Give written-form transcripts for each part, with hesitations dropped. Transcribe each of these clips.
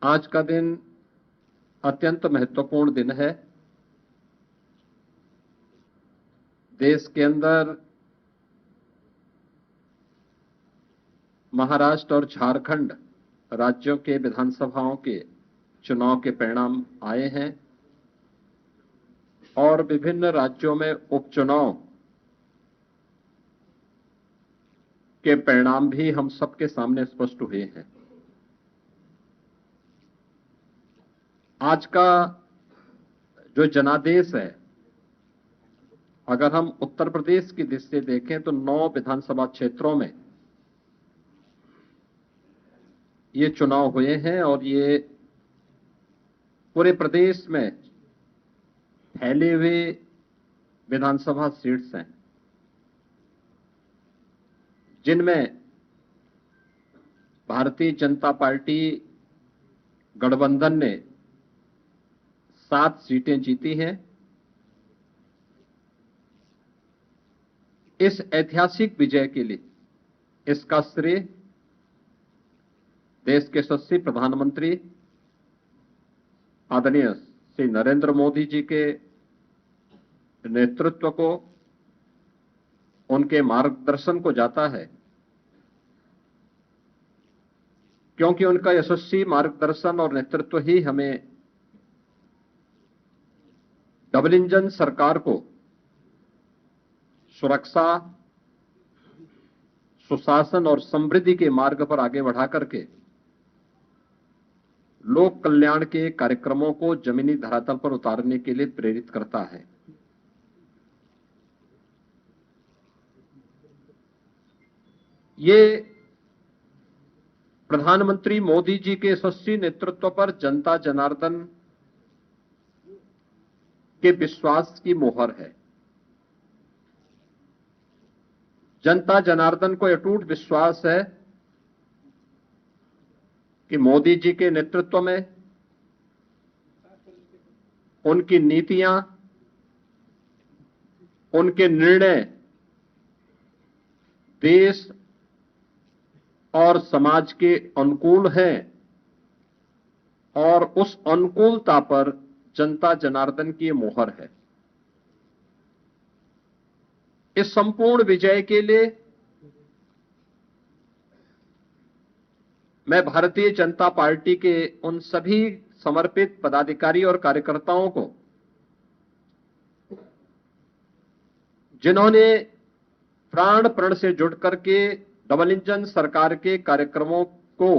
आज का दिन अत्यंत महत्वपूर्ण दिन है। देश के अंदर महाराष्ट्र और झारखंड राज्यों के विधानसभाओं के चुनाव के परिणाम आए हैं और विभिन्न राज्यों में उपचुनाव के परिणाम भी हम सबके सामने स्पष्ट हुए हैं। आज का जो जनादेश है, अगर हम उत्तर प्रदेश की दृष्टि से देखें तो 9 विधानसभा क्षेत्रों में ये चुनाव हुए हैं और ये पूरे प्रदेश में फैले हुए विधानसभा सीट्स हैं, जिनमें भारतीय जनता पार्टी गठबंधन ने 7 सीटें जीती हैं। इस ऐतिहासिक विजय के लिए इसका श्रेय देश के यशस्वी प्रधानमंत्री आदरणीय श्री नरेंद्र मोदी जी के नेतृत्व को, उनके मार्गदर्शन को जाता है, क्योंकि उनका यशस्वी मार्गदर्शन और नेतृत्व ही हमें डबल इंजन सरकार को सुरक्षा, सुशासन और समृद्धि के मार्ग पर आगे बढ़ा करके लोक कल्याण के कार्यक्रमों को जमीनी धरातल पर उतारने के लिए प्रेरित करता है। ये प्रधानमंत्री मोदी जी के यशस्वी नेतृत्व पर जनता जनार्दन के विश्वास की मोहर है। जनता जनार्दन को अटूट विश्वास है कि मोदी जी के नेतृत्व में उनकी नीतियां, उनके निर्णय देश और समाज के अनुकूल हैं और उस अनुकूलता पर जनता जनार्दन की मोहर है। इस संपूर्ण विजय के लिए मैं भारतीय जनता पार्टी के उन सभी समर्पित पदाधिकारी और कार्यकर्ताओं को, जिन्होंने प्राण प्रण से जुड़ करके डबल इंजन सरकार के कार्यक्रमों को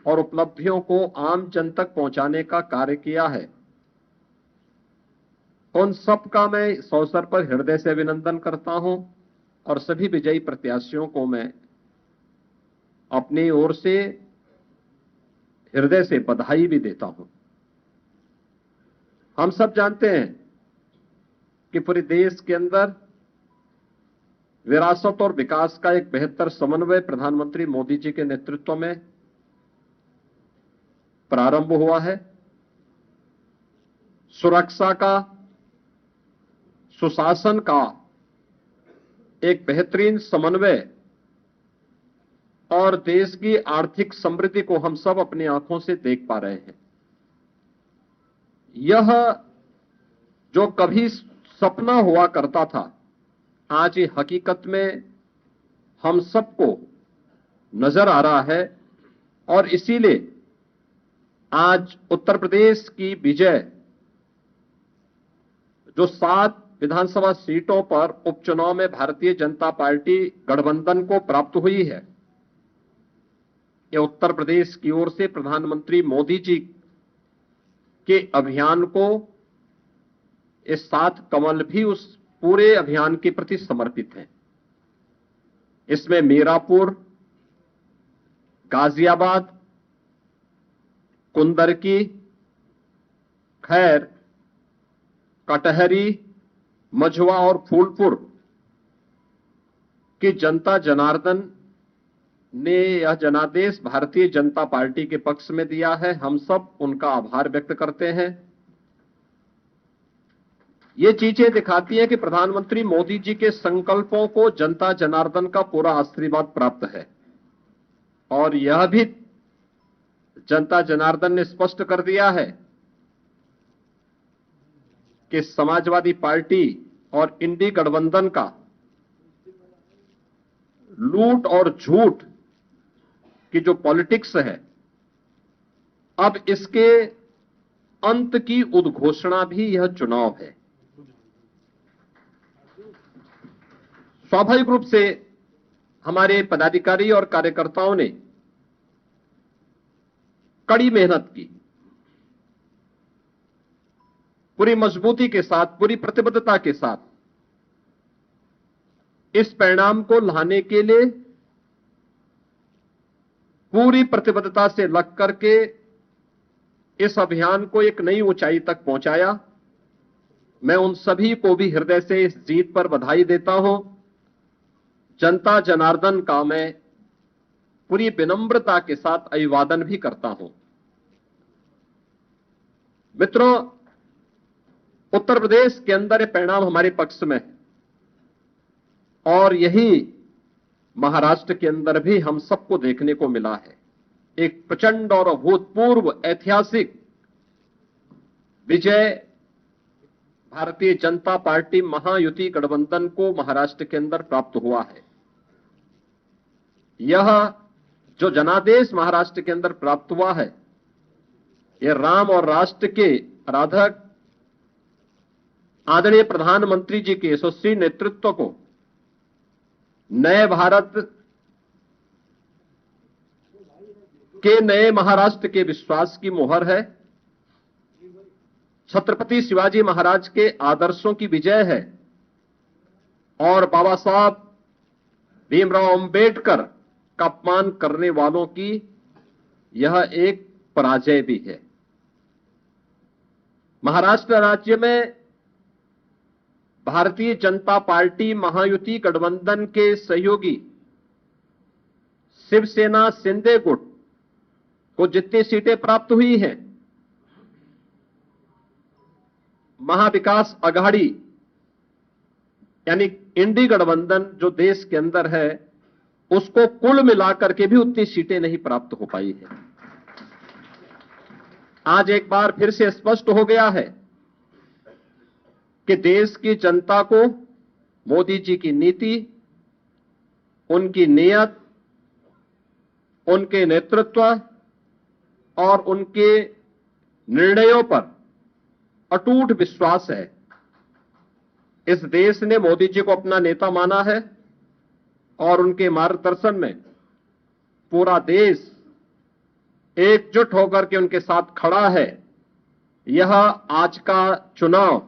और उपलब्धियों को आम जन तक पहुंचाने का कार्य किया है, उन सबका मैं इस अवसर पर हृदय से अभिनंदन करता हूं और सभी विजयी प्रत्याशियों को मैं अपनी ओर से हृदय से बधाई भी देता हूं। हम सब जानते हैं कि पूरे देश के अंदर विरासत और विकास का एक बेहतर समन्वय प्रधानमंत्री मोदी जी के नेतृत्व में प्रारंभ हुआ है। सुरक्षा का, सुशासन का एक बेहतरीन समन्वय और देश की आर्थिक समृद्धि को हम सब अपनी आंखों से देख पा रहे हैं। यह जो कभी सपना हुआ करता था, आज ये हकीकत में हम सबको नजर आ रहा है और इसीलिए आज उत्तर प्रदेश की विजय जो 7 विधानसभा सीटों पर उपचुनाव में भारतीय जनता पार्टी गठबंधन को प्राप्त हुई है, ये उत्तर प्रदेश की ओर से प्रधानमंत्री मोदी जी के अभियान को, इस 7 कमल भी उस पूरे अभियान के प्रति समर्पित हैं। इसमें मीरापुर, गाजियाबाद, कुंदरकी, खैर, कटहरी, मझवा और फूलपुर की जनता जनार्दन ने यह जनादेश भारतीय जनता पार्टी के पक्ष में दिया है। हम सब उनका आभार व्यक्त करते हैं। ये चीजें दिखाती हैं कि प्रधानमंत्री मोदी जी के संकल्पों को जनता जनार्दन का पूरा आशीर्वाद प्राप्त है और यह भी जनता जनार्दन ने स्पष्ट कर दिया है कि समाजवादी पार्टी और इंडी गठबंधन का लूट और झूठ की जो पॉलिटिक्स है, अब इसके अंत की उद्घोषणा भी यह चुनाव है। स्वाभाविक रूप से हमारे पदाधिकारी और कार्यकर्ताओं ने कड़ी मेहनत की, पूरी मजबूती के साथ, पूरी प्रतिबद्धता के साथ इस परिणाम को लाने के लिए पूरी प्रतिबद्धता से लग करके इस अभियान को एक नई ऊंचाई तक पहुंचाया। मैं उन सभी को भी हृदय से इस जीत पर बधाई देता हूं। जनता जनार्दन का मैं पूरी विनम्रता के साथ अभिवादन भी करता हूं। मित्रों, उत्तर प्रदेश के अंदर ये परिणाम हमारे पक्ष में है और यही महाराष्ट्र के अंदर भी हम सबको देखने को मिला है। एक प्रचंड और अभूतपूर्व ऐतिहासिक विजय भारतीय जनता पार्टी महायुति गठबंधन को महाराष्ट्र के अंदर प्राप्त हुआ है। यह जो जनादेश महाराष्ट्र के अंदर प्राप्त हुआ है, यह राम और राष्ट्र के आराधक आदरणीय प्रधानमंत्री जी के यशस्वी नेतृत्व को नए भारत के नए महाराष्ट्र के विश्वास की मोहर है। छत्रपति शिवाजी महाराज के आदर्शों की विजय है और बाबा साहब भीमराव अंबेडकर का अपमान करने वालों की यह एक पराजय भी है। महाराष्ट्र राज्य में भारतीय जनता पार्टी महायुति गठबंधन के सहयोगी शिवसेना शिंदे गुट को जितनी सीटें प्राप्त हुई हैं, महाविकास आघाड़ी यानी इंडी गठबंधन जो देश के अंदर है, उसको कुल मिलाकर के भी उतनी सीटें नहीं प्राप्त हो पाई है। आज एक बार फिर से स्पष्ट हो गया है कि देश की जनता को मोदी जी की नीति, उनकी नीयत, उनके नेतृत्व और उनके निर्णयों पर अटूट विश्वास है। इस देश ने मोदी जी को अपना नेता माना है और उनके मार्गदर्शन में पूरा देश एकजुट होकर के उनके साथ खड़ा है। यह आज का चुनाव,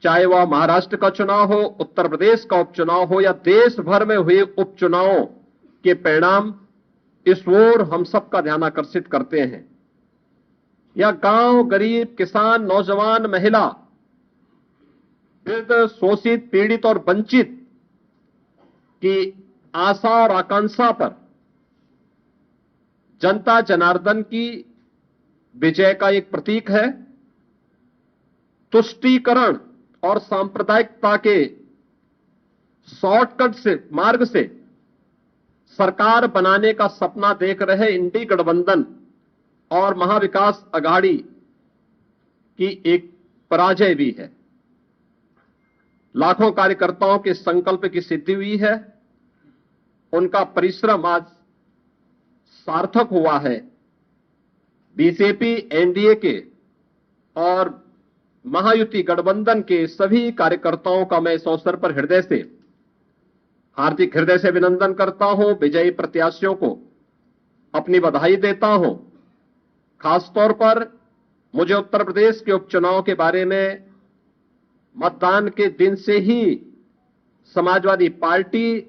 चाहे वह महाराष्ट्र का चुनाव हो, उत्तर प्रदेश का उपचुनाव हो या देश भर में हुए उपचुनावों के परिणाम इस ओर हम सबका ध्यान आकर्षित करते हैं। यह गांव, गरीब, किसान, नौजवान, महिला, वृद्ध, शोषित, पीड़ित और वंचित की आशा और आकांक्षा पर जनता जनार्दन की विजय का एक प्रतीक है। तुष्टीकरण और सांप्रदायिकता के शॉर्टकट से मार्ग से सरकार बनाने का सपना देख रहे इंडी गठबंधन और महाविकास आघाड़ी की एक पराजय भी है। लाखों कार्यकर्ताओं के संकल्प की सिद्धि हुई है। उनका परिश्रम आज सार्थक हुआ है। बीजेपी, एनडीए के और महायुति गठबंधन के सभी कार्यकर्ताओं का मैं इस अवसर पर हार्दिक हृदय से अभिनंदन करता हूं। विजयी प्रत्याशियों को अपनी बधाई देता हूं। खासतौर पर मुझे उत्तर प्रदेश के उपचुनाव के बारे में मतदान के दिन से ही समाजवादी पार्टी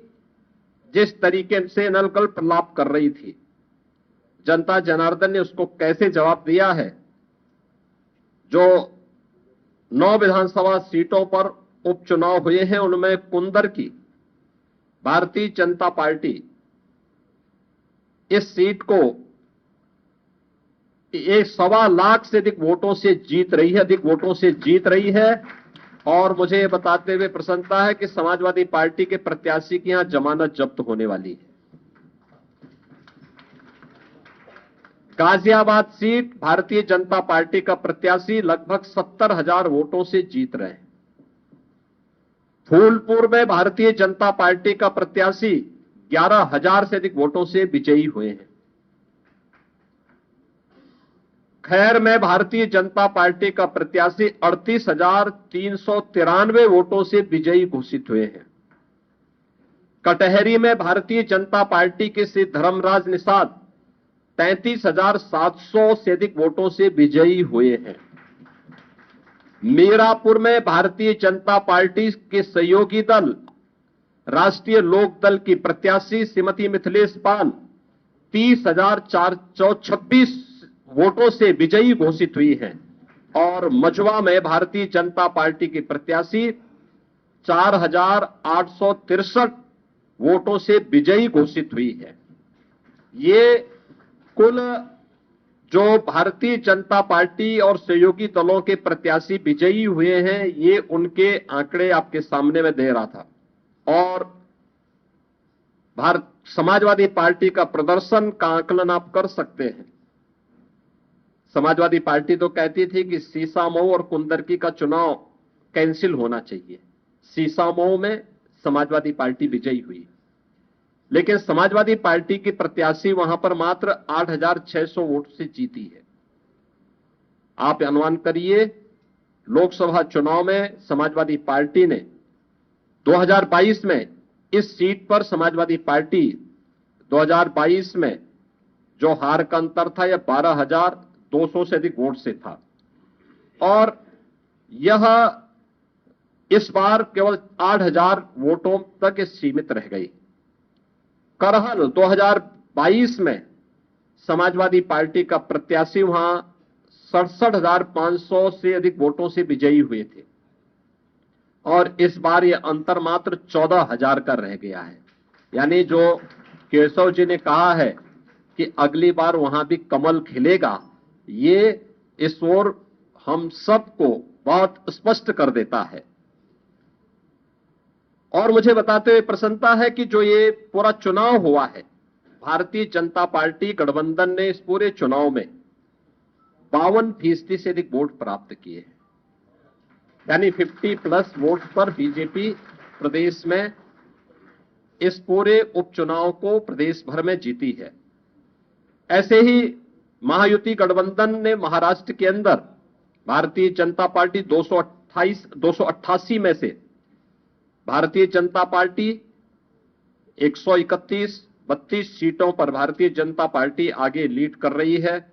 जिस तरीके से नलकल्प लाप कर रही थी, जनता जनार्दन ने उसको कैसे जवाब दिया है। जो 9 विधानसभा सीटों पर उपचुनाव हुए हैं, उनमें कुंदर की भारतीय जनता पार्टी इस सीट को 1.25 लाख से अधिक वोटों से जीत रही है और मुझे बताते हुए प्रसन्नता है कि समाजवादी पार्टी के प्रत्याशी की यहां जमानत जब्त होने वाली है। गाजियाबाद सीट भारतीय जनता पार्टी का प्रत्याशी लगभग 70,000 वोटों से जीत रहे हैं। फूलपुर में भारतीय जनता पार्टी का प्रत्याशी 11,000 से अधिक वोटों से विजयी हुए हैं। खैर में भारतीय जनता पार्टी का प्रत्याशी 38,393 वोटों से विजयी घोषित हुए हैं। कटहरी में भारतीय जनता पार्टी के श्री धर्मराज निषाद 33,700 से अधिक वोटों से विजयी हुए हैं। मीरापुर में भारतीय जनता पार्टी के सहयोगी दल राष्ट्रीय लोक दल की प्रत्याशी श्रीमती मिथिलेश पाल 30,426 वोटों से विजयी घोषित हुई हैं और मझवा में भारतीय जनता पार्टी की प्रत्याशी 4,863 वोटों से विजयी घोषित हुई है। ये कुल जो भारतीय जनता पार्टी और सहयोगी दलों के प्रत्याशी विजयी हुए हैं, ये उनके आंकड़े आपके सामने में दे रहा था। और भारत समाजवादी पार्टी का प्रदर्शन का आकलन आप कर सकते हैं। समाजवादी पार्टी तो कहती थी कि सीसामऊ और कुंदरकी का चुनाव कैंसिल होना चाहिए। सीसामऊ में समाजवादी पार्टी विजयी हुई, लेकिन समाजवादी पार्टी की प्रत्याशी वहां पर मात्र 8,600 वोट से जीती है। आप अनुमान करिए, लोकसभा चुनाव में समाजवादी पार्टी ने 2022 में इस सीट पर समाजवादी पार्टी 2022 में जो हार का अंतर था, यह 12,200 से अधिक वोट से था और यह इस बार केवल 8,000 वोटों तक सीमित रह गई। करहल 2022 में समाजवादी पार्टी का प्रत्याशी वहां 67,500 से अधिक वोटों से विजयी हुए थे और इस बार यह अंतर मात्र 14,000 का रह गया है। यानी जो केशव जी ने कहा है कि अगली बार वहां भी कमल खिलेगा, ये इस ओर हम सबको बहुत स्पष्ट कर देता है। और मुझे बताते हुए प्रसन्नता है कि जो ये पूरा चुनाव हुआ है, भारतीय जनता पार्टी गठबंधन ने इस पूरे चुनाव में 52% से अधिक वोट प्राप्त किए हैं। यानी 50+ वोट पर बीजेपी प्रदेश में इस पूरे उपचुनाव को प्रदेश भर में जीती है। ऐसे ही महायुति गठबंधन ने महाराष्ट्र के अंदर भारतीय जनता पार्टी 288 में से भारतीय जनता पार्टी 131-32 सीटों पर भारतीय जनता पार्टी आगे लीड कर रही है।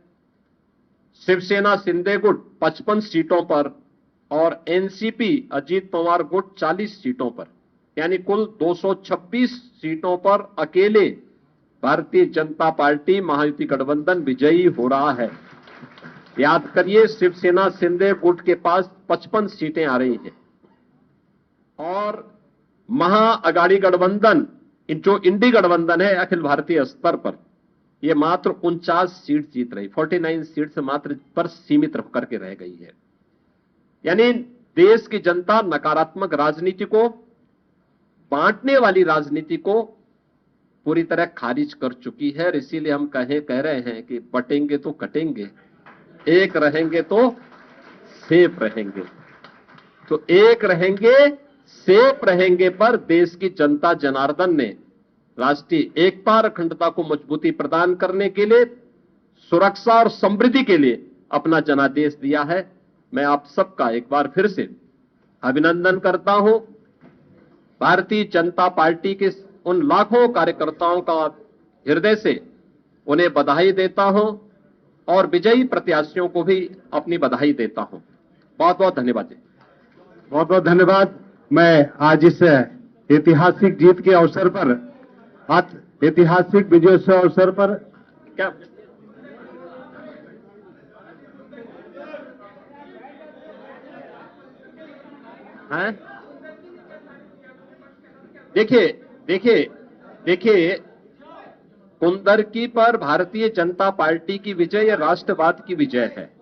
शिवसेना शिंदे गुट 55 सीटों पर और एनसीपी अजीत पवार गुट 40 सीटों पर, यानी कुल 226 सीटों पर अकेले भारतीय जनता पार्टी महायुति गठबंधन विजयी हो रहा है। याद करिए, शिवसेना शिंदे गुट के पास 55 सीटें आ रही हैं और महाअगाड़ी गठबंधन जो इंडी गठबंधन है अखिल भारतीय स्तर पर, यह मात्र 49 सीट जीत रही, 49 सीट से मात्र पर सीमित होकर के रह गई है। यानी देश की जनता नकारात्मक राजनीति को, बांटने वाली राजनीति को पूरी तरह खारिज कर चुकी है। और इसीलिए हम कह रहे हैं कि बटेंगे तो कटेंगे, एक रहेंगे तो सेफ रहेंगे। तो एक रहेंगे सेफ रहेंगे पर देश की जनता जनार्दन ने राष्ट्रीय एकता और अखंडता को मजबूती प्रदान करने के लिए, सुरक्षा और समृद्धि के लिए अपना जनादेश दिया है। मैं आप सबका एक बार फिर से अभिनंदन करता हूं। भारतीय जनता पार्टी के उन लाखों कार्यकर्ताओं का हृदय से उन्हें बधाई देता हूं और विजयी प्रत्याशियों को भी अपनी बधाई देता हूं। बहुत बहुत धन्यवाद जी। बहुत बहुत धन्यवाद। मैं आज इस ऐतिहासिक जीत के अवसर पर, ऐतिहासिक विजयोत्सव अवसर पर क्या है, देखिए कुंदरकी पर भारतीय जनता पार्टी की विजय या राष्ट्रवाद की विजय है।